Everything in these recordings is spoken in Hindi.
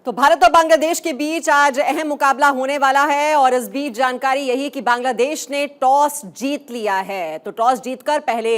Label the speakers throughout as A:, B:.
A: तो भारत और बांग्लादेश के बीच आज अहम मुकाबला होने वाला है और इस बीच जानकारी यही कि बांग्लादेश ने टॉस जीत लिया है। तो टॉस जीतकर पहले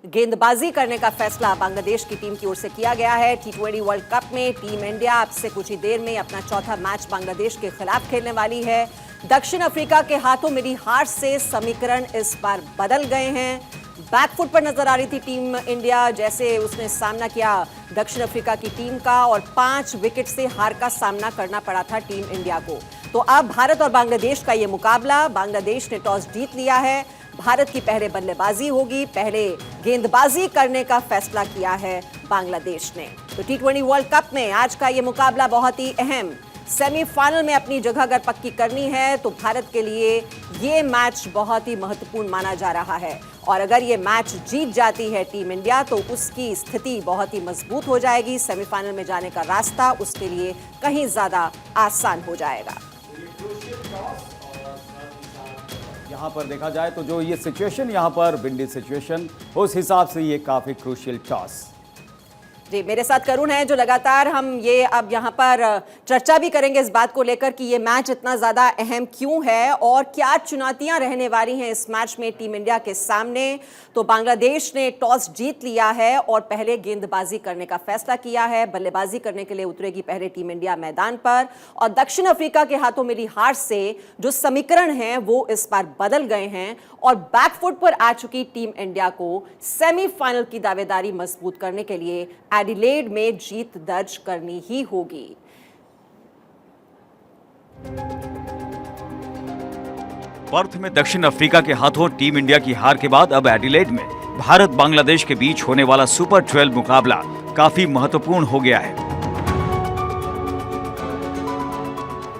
A: गेंदबाजी करने का फैसला बांग्लादेश की टीम की ओर से किया गया है। T20 वर्ल्ड कप में टीम इंडिया अब से कुछ ही देर में अपना चौथा मैच बांग्लादेश के खिलाफ खेलने वाली है। दक्षिण अफ्रीका के हाथों मिली हार से समीकरण इस बार बदल गए हैं। बैकफुट पर नजर आ रही थी टीम इंडिया, जैसे उसने सामना किया दक्षिण अफ्रीका की टीम का और 5 विकेट से हार का सामना करना पड़ा था टीम इंडिया को। तो अब भारत और बांग्लादेश का ये मुकाबला, बांग्लादेश ने टॉस जीत लिया है। भारत की पहले बल्लेबाजी होगी, पहले गेंदबाजी करने का फैसला किया है बांग्लादेश ने। तो T20 वर्ल्ड कप में आज का ये मुकाबला बहुत ही अहम, सेमीफाइनल में अपनी जगह अगर पक्की करनी है तो भारत के लिए ये मैच बहुत ही महत्वपूर्ण माना जा रहा है। और अगर ये मैच जीत जाती है टीम इंडिया तो उसकी स्थिति बहुत ही मजबूत हो जाएगी। सेमीफाइनल में जाने का रास्ता उसके लिए कहीं ज्यादा आसान हो जाएगा।
B: यहाँ पर देखा जाए तो जो ये सिचुएशन यहाँ पर विंडी सिचुएशन, उस हिसाब से ये काफी क्रूशियल टॉस।
A: जी, मेरे साथ करुण है जो लगातार हम ये अब यहाँ पर चर्चा भी करेंगे इस बात को लेकर कि ये मैच इतना ज़्यादा अहम क्यों है और क्या चुनौतियां रहने वाली हैं इस मैच में टीम इंडिया के सामने। तो बांग्लादेश ने टॉस जीत लिया है और पहले गेंदबाजी करने का फैसला किया है। बल्लेबाजी करने के लिए उतरेगी पहले टीम इंडिया मैदान पर और दक्षिण अफ्रीका के हाथों मिली हार से जो समीकरण हैं वो इस बार बदल गए हैं और बैकफुट पर आ चुकी टीम इंडिया को सेमीफाइनल की दावेदारी मजबूत करने के लिए एडिलेड में जीत दर्ज करनी ही होगी।
C: पर्थ में दक्षिण अफ्रीका के हाथों टीम इंडिया की हार के बाद अब एडिलेड में भारत बांग्लादेश के बीच होने वाला सुपर 12 मुकाबला काफी महत्वपूर्ण हो गया है।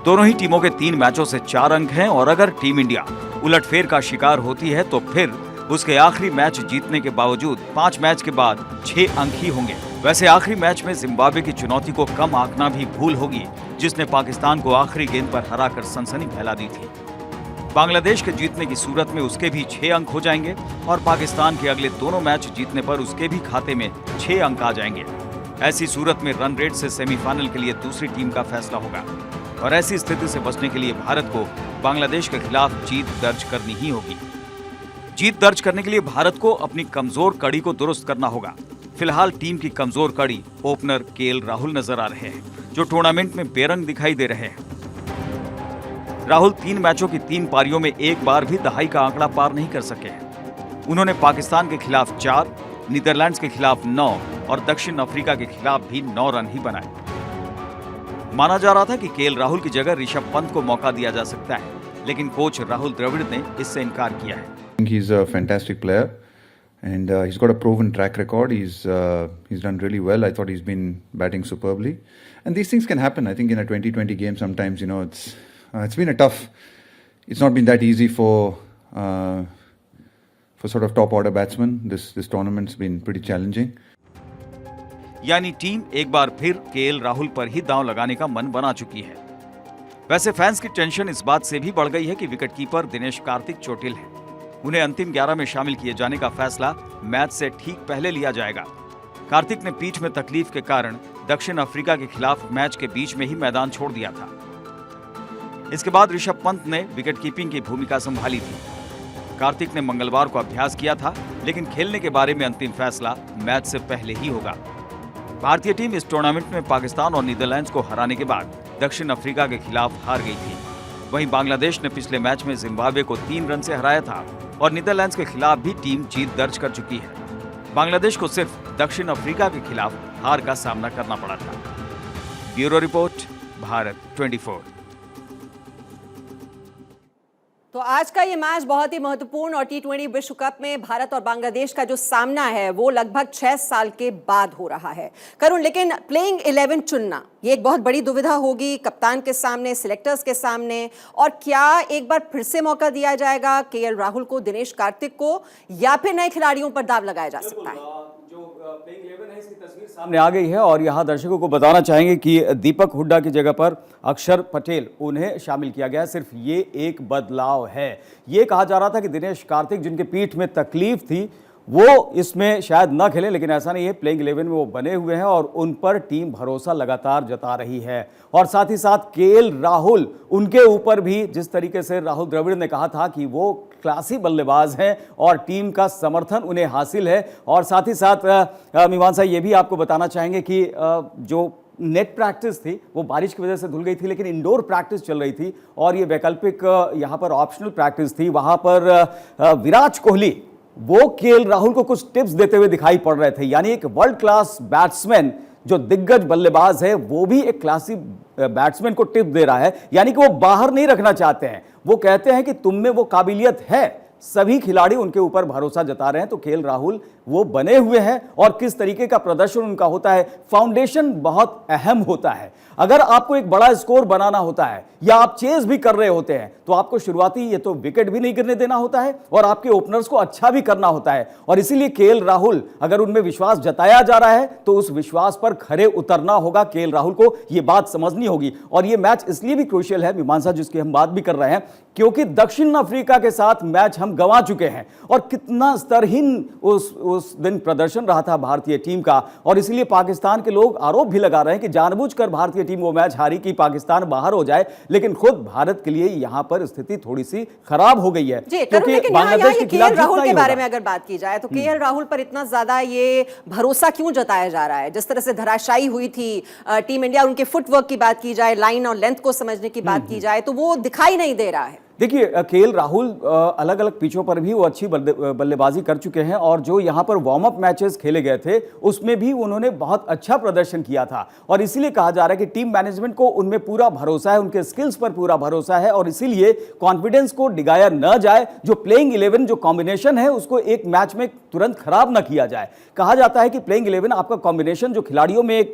C: दोनों ही टीमों के 3 मैचों से 4 अंक हैं और अगर टीम इंडिया उलटफेर का शिकार होती है तो फिर उसके आखिरी मैच जीतने के बावजूद 5 मैच के बाद 6 अंक ही होंगे। वैसे आखिरी मैच में जिम्बाब्वे की चुनौती को कम आंकना भी भूल होगी, जिसने पाकिस्तान को आखिरी गेंद पर हराकर सनसनी फैला दी थी। बांग्लादेश के जीतने की सूरत में उसके भी 6 अंक हो जाएंगे और पाकिस्तान के अगले दोनों मैच जीतने पर उसके भी खाते में 6 अंक आ जाएंगे। ऐसी सूरत में रन रेट से सेमीफाइनल के लिए दूसरी टीम का फैसला होगा और ऐसी स्थिति से बचने के लिए भारत को बांग्लादेश के खिलाफ जीत दर्ज करनी ही होगी। जीत दर्ज करने के लिए भारत को अपनी कमजोर कड़ी को दुरुस्त करना होगा। फिलहाल टीम की कमजोर कड़ी ओपनर केएल राहुल नजर आ रहे हैं, जो टूर्नामेंट में बेरंग दिखाई दे रहे हैं। राहुल 3 मैचों की 3 पारियों में एक बार भी दहाई का आंकड़ा पार नहीं कर सके हैं। उन्होंने पाकिस्तान के खिलाफ 4, नीदरलैंड्स के खिलाफ 9 और दक्षिण अफ्रीका के खिलाफ भी 9 रन ही बनाए। माना जा रहा था कि केएल राहुल की जगह ऋषभ पंत को मौका दिया जा सकता है, लेकिन कोच राहुल द्रविड़ ने इससे इनकार किया है।
D: He's a fantastic player, and he's got a proven track record. He's done really well. I thought he's been batting superbly, and these things can happen. I think in a 2020 game, sometimes it's been a tough. It's not been that easy for sort of top order batsmen. This tournament's been pretty challenging.
C: यानी टीम एक बार फिर केएल राहुल पर ही दांव लगाने का मन बना चुकी है। वैसे फैंस की टेंशन इस बात से भी बढ़ गई है कि विकेटकीपर दिनेश कार्तिक चोटिल है। उन्हें अंतिम 11 में शामिल किए जाने का फैसला मैच से ठीक पहले लिया जाएगा। कार्तिक ने पीठ में तकलीफ के कारण दक्षिण अफ्रीका के खिलाफ मैच के बीच में ही मैदान छोड़ दिया था। इसके बाद ऋषभ पंत ने विकेटकीपिंग की भूमिका संभाली थी। कार्तिक ने मंगलवार को अभ्यास किया था, लेकिन खेलने के बारे में अंतिम फैसला मैच से पहले ही होगा। भारतीय टीम इस टूर्नामेंट में पाकिस्तान और नीदरलैंड्स को हराने के बाद दक्षिण अफ्रीका के खिलाफ हार गई थी। वहीं बांग्लादेश ने पिछले मैच में जिम्बाब्वे को 3 रन से हराया था और नीदरलैंड्स के खिलाफ भी टीम जीत दर्ज कर चुकी है। बांग्लादेश को सिर्फ दक्षिण अफ्रीका के खिलाफ हार का सामना करना पड़ा था। Bureau report, Bharat 24।
A: तो आज का ये मैच बहुत ही महत्वपूर्ण और T20 विश्व कप में भारत और बांग्लादेश का जो सामना है वो लगभग 6 साल के बाद हो रहा है। करुण, लेकिन प्लेइंग 11 चुनना ये एक बहुत बड़ी दुविधा होगी कप्तान के सामने, सिलेक्टर्स के सामने। और क्या एक बार फिर से मौका दिया जाएगा केएल राहुल को, दिनेश कार्तिक को, या फिर नए खिलाड़ियों पर दाव लगाया जा सकता है?
B: प्लेइंग 11 है, इसकी तस्वीर सामने आ गई है और यहाँ दर्शकों को बताना चाहेंगे कि दीपक हुड्डा की जगह पर अक्षर पटेल उन्हें शामिल किया गया है। सिर्फ ये एक बदलाव है। ये कहा जा रहा था कि दिनेश कार्तिक, जिनके पीठ में तकलीफ थी, वो इसमें शायद ना खेले, लेकिन ऐसा नहीं है, प्लेइंग 11 में वो बने हुए हैं और उन पर टीम भरोसा लगातार जता रही है। और साथ ही साथ केएल राहुल, उनके ऊपर भी जिस तरीके से राहुल द्रविड़ ने कहा था कि वो क्लासी बल्लेबाज हैं और टीम का समर्थन उन्हें हासिल है। और साथ ही साथ मीमांसा ये भी आपको बताना चाहेंगे कि जो नेट प्रैक्टिस थी वो बारिश की वजह से धुल गई थी, लेकिन इंडोर प्रैक्टिस चल रही थी और ये वैकल्पिक यहाँ पर ऑप्शनल प्रैक्टिस थी। वहाँ पर विराट कोहली वो केएल राहुल को कुछ टिप्स देते हुए दिखाई पड़ रहे थे। यानी एक वर्ल्ड क्लास बैट्समैन जो दिग्गज बल्लेबाज है वो भी एक क्लासी बैट्समैन को टिप दे रहा है, यानी कि वो बाहर नहीं रखना चाहते हैं। वो कहते हैं कि तुम में वो काबिलियत है। सभी खिलाड़ी उनके ऊपर भरोसा जता रहे हैं। तो केएल राहुल वो बने हुए हैं और किस तरीके का प्रदर्शन उनका होता है, फाउंडेशन बहुत अहम होता है। अगर आपको एक बड़ा स्कोर बनाना होता है या आप चेज भी कर रहे होते हैं तो आपको शुरुआती ये तो विकेट भी नहीं गिरने देना होता है और आपके ओपनर्स को अच्छा भी करना होता है। और इसीलिए केएल राहुल, अगर उनमें विश्वास जताया जा रहा है तो उस विश्वास पर खरे उतरना होगा। केएल राहुल को ये बात समझनी होगी। और ये मैच इसलिए भी क्रूशियल है मीमांसा, जिसकी हम बात भी कर रहे हैं, क्योंकि दक्षिण अफ्रीका के साथ मैच हम गंवा चुके हैं और कितना स्तरहीन उस दिन प्रदर्शन रहा था भारतीय टीम का। और इसलिए पाकिस्तान के लोग आरोप भी लगा रहे हैं कि जानबूझकर भारतीय टीम वो मैच हारी कि पाकिस्तान बाहर हो जाए, लेकिन खुद भारत के लिए यहां पर स्थिति थोड़ी सी खराब हो गई है।
A: क्योंकि बांग्लादेश के खिलाफ राहुल के बारे में अगर बात की जाए तो केएल राहुल पर इतना ज्यादा ये भरोसा क्यों जताया जा रहा है? जिस तरह से धराशायी हुई थी टीम इंडिया, उनके फुटवर्क की बात की जाए, लाइन और लेंथ को समझने की बात की जाए तो वो दिखाई नहीं दे रहा है।
B: देखिए, केएल राहुल अलग अलग पिचों पर भी वो अच्छी बल्लेबाजी कर चुके हैं और जो यहाँ पर वार्म अप मैचेस खेले गए थे उसमें भी उन्होंने बहुत अच्छा प्रदर्शन किया था। और इसीलिए कहा जा रहा है कि टीम मैनेजमेंट को उनमें पूरा भरोसा है, उनके स्किल्स पर पूरा भरोसा है और इसीलिए कॉन्फिडेंस को डिगाया न जाए। जो प्लेइंग 11 जो कॉम्बिनेशन है उसको एक मैच में तुरंत खराब न किया जाए। कहा जाता है कि प्लेइंग 11 आपका कॉम्बिनेशन जो खिलाड़ियों में एक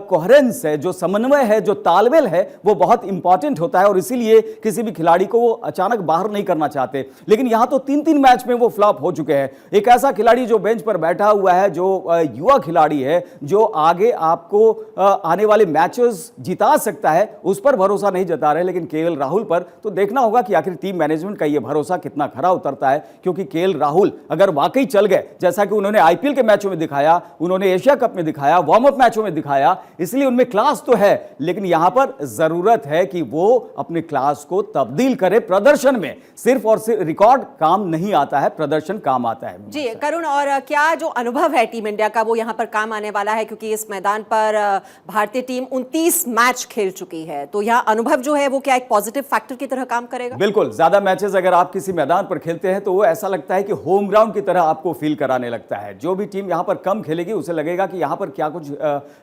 B: कोहेरेंस है, जो समन्वय है, जो तालमेल है, वो बहुत इंपॉर्टेंट होता है और इसीलिए किसी भी खिलाड़ी को अचानक बाहर नहीं करना चाहते। लेकिन यहां तो 3-3 मैच में वो फ्लॉप हो चुके हैं। एक ऐसा खिलाड़ी जो बेंच पर बैठा हुआ है, जो युवा खिलाड़ी है, जो आगे आपको आने वाले मैचेस जिता सकता है, उस पर भरोसा नहीं जता रहे। लेकिन केएल राहुल पर तो देखना होगा कि आखिर टीम मैनेजमेंट का ये भरोसा कितना खरा उतरता है। क्योंकि केएल राहुल अगर वाकई चल गए, जैसा कि उन्होंने आईपीएल के मैचों में दिखाया, उन्होंने एशिया कप में दिखाया, वार्म अप मैचों में दिखाया, इसलिए उनमें क्लास तो है, लेकिन यहां पर जरूरत है कि वो अपने क्लास को तब्दील करे प्रदर्शन में। सिर्फ और सिर्फ रिकॉर्ड काम नहीं आता है, प्रदर्शन काम आता है।
A: जी करुण, और क्या जो अनुभव है टीम इंडिया का वो यहां पर काम आने वाला है? क्योंकि इस मैदान पर भारतीय टीम 29 मैच खेल चुकी है, तो यह अनुभव जो है वो क्या एक पॉजिटिव फैक्टर की तरह काम करेगा?
B: बिल्कुल, ज्यादा मैचेस अगर आप किसी मैदान पर खेलते हैं तो वो ऐसा लगता है कि होम ग्राउंड की तरह आपको फील कराने लगता है। जो भी टीम यहां पर कम खेलेगी उसे लगेगा कि यहां पर क्या कुछ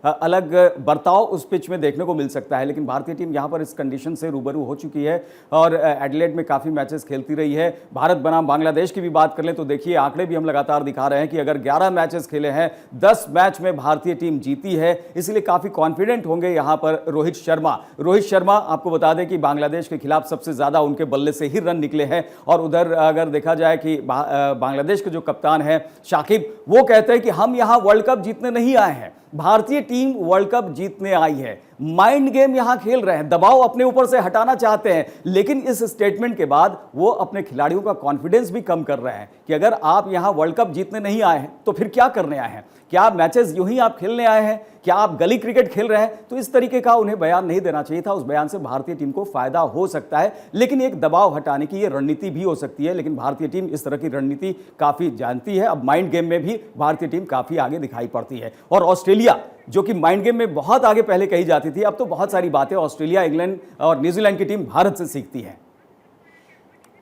B: अलग बर्ताव उस पिच में देखने को मिल सकता है। लेकिन भारतीय टीम यहां पर इस कंडीशन से रूबरू हो चुकी है और एडिलेड में काफी मैचेस खेलती रही है। भारत बनाम बांग्लादेश की भी बात कर लें तो देखिए आंकड़े भी हम लगातार दिखा रहे हैं कि अगर 11 मैचेस खेले हैं, 10 मैच में भारतीय टीम जीती है। इसलिए काफी कॉन्फिडेंट होंगे यहां पर रोहित शर्मा। रोहित शर्मा आपको बता दें कि बांग्लादेश के खिलाफ सबसे ज्यादा उनके बल्ले से ही रन निकले हैं। और उधर अगर देखा जाए कि बांग्लादेश के जो कप्तान है शाकिब, वो कहते हैं कि हम यहां वर्ल्ड कप जीतने नहीं आए हैं, भारतीय टीम वर्ल्ड कप जीतने आई है। माइंड गेम यहां खेल रहे हैं, दबाव अपने ऊपर से हटाना चाहते हैं। लेकिन इस स्टेटमेंट के बाद वो अपने खिलाड़ियों का कॉन्फिडेंस भी कम कर रहे हैं कि अगर आप यहां वर्ल्ड कप जीतने नहीं आए हैं तो फिर क्या करने आए हैं? क्या मैचेस यूं ही आप खेलने आए हैं? क्या आप गली क्रिकेट खेल रहे हैं? तो इस तरीके का उन्हें बयान नहीं देना चाहिए था। उस बयान से भारतीय टीम को फायदा हो सकता है, लेकिन एक दबाव हटाने की ये रणनीति भी हो सकती है। लेकिन भारतीय टीम इस तरह की रणनीति काफी जानती है। अब माइंड गेम में भी भारतीय टीम काफी आगे दिखाई पड़ती है। और ऑस्ट्रेलिया, जो कि माइंड गेम में बहुत आगे पहले कही जाती थी, अब तो बहुत सारी बातें ऑस्ट्रेलिया, इंग्लैंड और न्यूजीलैंड की टीम भारत से सीखती है।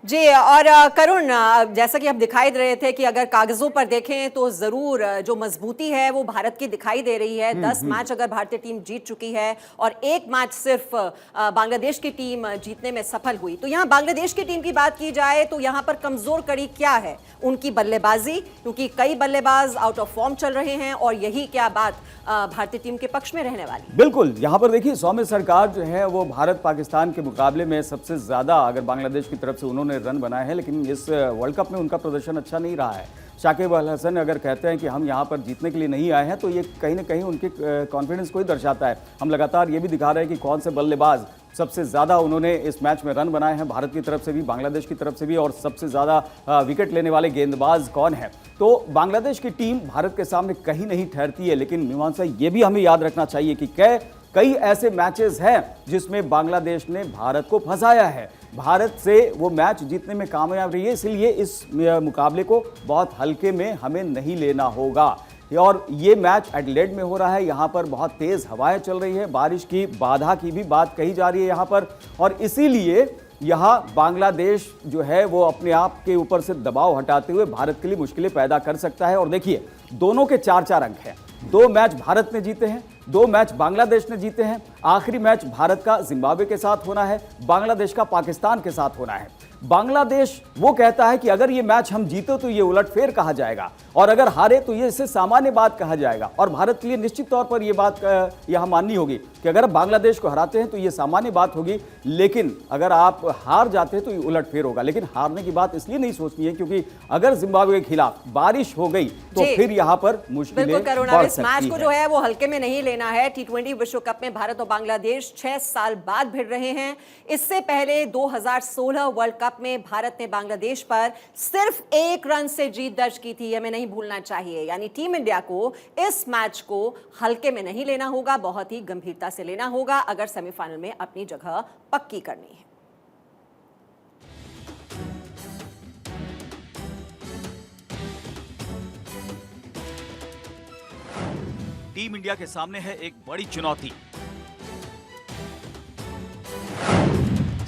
A: जी, और करुण, जैसा कि आप दिखाई दे रहे थे कि अगर कागजों पर देखें तो जरूर जो मजबूती है वो भारत की दिखाई दे रही है। 10 मैच अगर भारतीय टीम जीत चुकी है और एक मैच सिर्फ बांग्लादेश की टीम जीतने में सफल हुई। तो यहाँ बांग्लादेश की टीम की बात की जाए तो यहाँ पर कमजोर कड़ी क्या है? उनकी बल्लेबाजी, क्योंकि कई बल्लेबाज आउट ऑफ फॉर्म चल रहे हैं और यही क्या बात भारतीय टीम के पक्ष में रहने वाली?
B: बिल्कुल, यहाँ पर देखिए सौम्य सरकार जो है वो भारत पाकिस्तान के मुकाबले में सबसे ज्यादा अगर बांग्लादेश की तरफ से उन्होंने उन्होंने रन बनाए हैं, लेकिन इस वर्ल्ड कप में उनका प्रदर्शन अच्छा नहीं रहा है। शाकिब अल हसन अगर कहते हैं कि हम यहाँ पर जीतने के लिए नहीं आए हैं, तो ये कहीं ना कहीं उनके कॉन्फिडेंस को ही दर्शाता है। हम लगातार ये भी दिखा रहे हैं कि कौन से बल्लेबाज सबसे ज़्यादा उन्होंने इस मैच में रन बनाए हैं, भारत की तरफ से भी, बांग्लादेश की तरफ से भी, और सबसे ज़्यादा विकेट लेने वाले गेंदबाज कौन है। तो बांग्लादेश की टीम भारत के सामने कहीं नहीं ठहरती है, लेकिन मीमांसा ये भी हमें याद रखना चाहिए कि कई ऐसे मैचेस हैं जिसमें बांग्लादेश ने भारत को फंसाया है, भारत से वो मैच जीतने में कामयाब रही है। इसलिए इस मुकाबले को बहुत हल्के में हमें नहीं लेना होगा। और ये मैच एडिलेड में हो रहा है, यहाँ पर बहुत तेज़ हवाएं चल रही है, बारिश की बाधा की भी बात कही जा रही है यहाँ पर, और इसीलिए यहाँ बांग्लादेश जो है वो अपने आप के ऊपर से दबाव हटाते हुए भारत के लिए मुश्किलें पैदा कर सकता है। और देखिए, दोनों के 4-4 अंक हैं, 2 मैच भारत ने जीते हैं, 2 मैच बांग्लादेश ने जीते हैं। आखिरी मैच भारत का जिम्बाब्वे के साथ होना है, बांग्लादेश का पाकिस्तान के साथ होना है। बांग्लादेश वो कहता है कि अगर ये मैच हम जीते तो ये उलटफेर कहा जाएगा, और अगर हारे तो ये इसे सामान्य बात कहा जाएगा। और भारत के लिए निश्चित तौर पर ये बात यहाँ माननी होगी कि अगर बांग्लादेश को हराते हैं तो ये सामान्य बात होगी, लेकिन अगर आप हार जाते हैं तो ये उलटफेर होगा। लेकिन हारने की बात इसलिए नहीं सोचनी है क्योंकि अगर जिम्बाब्वे के खिलाफ बारिश हो गई तो फिर यहाँ पर मुश्किलें बढ़ सकती
A: मैच को जो है वो हल्के में नहीं लेना है। T20 विश्व कप में भारत और बांग्लादेश 6 साल बाद भिड़ रहे हैं। इससे पहले 2016 वर्ल्ड कप में भारत ने बांग्लादेश पर सिर्फ 1 रन से जीत दर्ज की थी, हमें नहीं भूलना चाहिए। यानी टीम इंडिया को इस मैच को हल्के में नहीं लेना होगा, बहुत ही गंभीरता से लेना होगा अगर सेमीफाइनल में अपनी जगह पक्की करनी है।
C: टीम इंडिया के सामने है एक बड़ी चुनौती,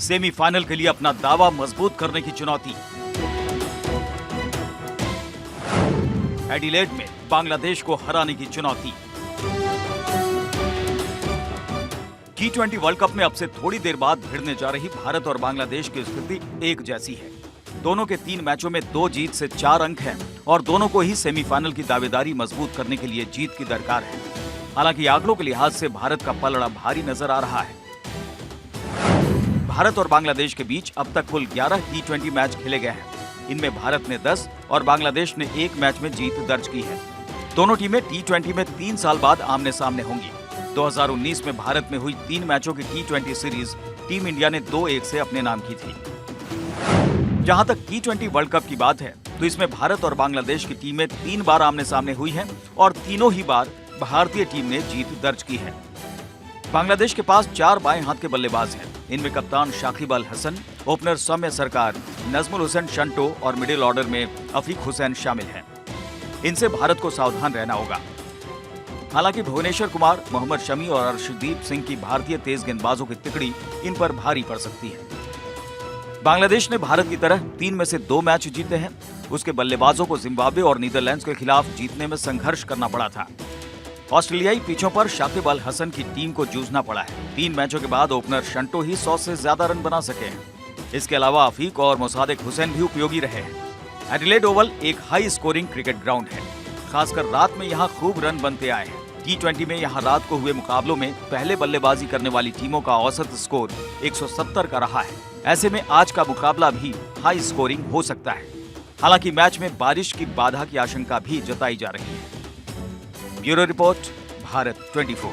C: सेमीफाइनल के लिए अपना दावा मजबूत करने की चुनौती। एडिलेड में बांग्लादेश को हराने की चुनौती। T20 वर्ल्ड कप में अब से थोड़ी देर बाद भिड़ने जा रही भारत और बांग्लादेश की स्थिति एक जैसी है। दोनों के 3 मैचों में 2 जीत से 4 अंक हैं और दोनों को ही सेमीफाइनल की दावेदारी मजबूत करने के लिए जीत की दरकार है। हालांकि आंकड़ों के लिहाज से भारत का पलड़ा भारी नजर आ रहा है। भारत और बांग्लादेश के बीच अब तक कुल 11 T20 मैच खेले गए हैं। इनमें भारत ने 10 और बांग्लादेश ने 1 मैच में जीत दर्ज की है। दोनों टीमें T20 में 3 साल बाद आमने सामने होंगी। 2019 में भारत में हुई 3 मैचों की T20 सीरीज टीम इंडिया ने 2-1 से अपने नाम की थी। जहां तक T20 वर्ल्ड कप की बात है तो इसमें भारत और बांग्लादेश की टीमें 3 बार आमने सामने हुई हैं और तीनों ही बार भारतीय टीम ने जीत दर्ज की है। बांग्लादेश के पास 4 बाएं हाथ के बल्लेबाज हैं। इनमें कप्तान शाकिब अल हसन, ओपनर सौम्य सरकार, नजमुल हुसैन शंटो और मिडिल ऑर्डर में अफीक हुसैन शामिल हैं। इनसे भारत को सावधान रहना होगा। हालांकि भुवनेश्वर कुमार, मोहम्मद शमी और अर्शदीप सिंह की भारतीय तेज गेंदबाजों की तिकड़ी इन पर भारी पड़ सकती है। बांग्लादेश ने भारत की तरह 3 में से 2 मैच जीते हैं। उसके बल्लेबाजों को जिम्बाब्वे और नीदरलैंड्स के खिलाफ जीतने में संघर्ष करना पड़ा था। ऑस्ट्रेलियाई पिचों पर शाकिब अल हसन की टीम को जूझना पड़ा है। 3 मैचों के बाद ओपनर शंटो ही 100 से ज्यादा रन बना सके हैं। इसके अलावा अफीक और मुसादिक हुसैन भी उपयोगी रहे हैं। एडिलेड ओवल एक हाई स्कोरिंग क्रिकेट ग्राउंड है। खासकर रात में यहाँ खूब रन बनते आए हैं। T20 में यहाँ रात को हुए मुकाबलों में पहले बल्लेबाजी करने वाली टीमों का औसत स्कोर 170 का रहा है। ऐसे में आज का मुकाबला भी हाई स्कोरिंग हो सकता है। हालांकि मैच में बारिश की बाधा की आशंका भी जताई जा रही है। Bureau report, Bharat 24।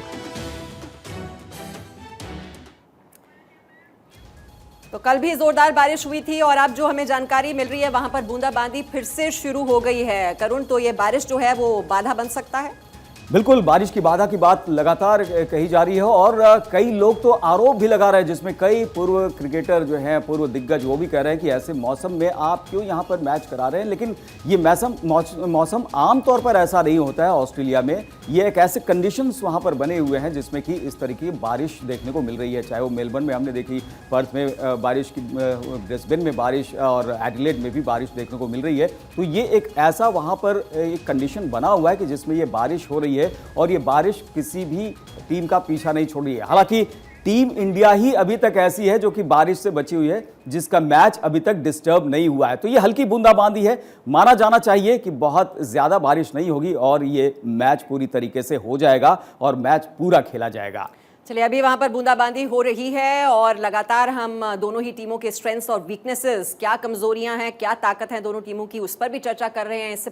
A: तो कल भी जोरदार बारिश हुई थी और अब जो हमें जानकारी मिल रही है वहां पर बूंदाबांदी फिर से शुरू हो गई है। करुण, तो ये बारिश जो है वो बाधा बन सकता है?
B: बिल्कुल, बारिश की बाधा की बात लगातार कही जा रही है और कई लोग तो आरोप भी लगा रहे हैं, जिसमें कई पूर्व क्रिकेटर जो हैं, पूर्व दिग्गज, वो भी कह रहे हैं कि ऐसे मौसम में आप क्यों यहाँ पर मैच करा रहे हैं। लेकिन ये मौसम आमतौर पर ऐसा नहीं होता है ऑस्ट्रेलिया में। ये एक ऐसे कंडीशंस वहाँ पर बने हुए हैं जिसमें कि इस तरीके की बारिश देखने को मिल रही है। चाहे वो मेलबर्न में हमने देखी, पर्थ में बारिश की, ब्रिस्बेन में बारिश और एडिलेड में भी बारिश देखने को मिल रही है। तो ये एक ऐसा वहाँ पर एक कंडीशन बना हुआ है कि जिसमें ये बारिश हो रही है और ये बारिश किसी भी टीम का पीछा नहीं छोड़ रही है। हालांकि टीम इंडिया ही अभी तक ऐसी है जो कि बारिश से बची हुई है, जिसका मैच अभी तक डिस्टर्ब नहीं हुआ है। तो ये हल्की बूंदाबांदी है, माना जाना चाहिए कि बहुत ज्यादा बारिश नहीं होगी और ये मैच पूरी तरीके से हो जाएगा और मैच पूरा खेला जाएगा।
A: चलिए, अभी वहां पर बूंदाबांदी हो रही है और लगातार हम दोनों ही टीमों के स्ट्रेंथ्स और वीकनेसेस, क्या कमजोरियां हैं, क्या ताकत है दोनों टीमों की, उस पर भी चर्चा कर रहे हैं। इससे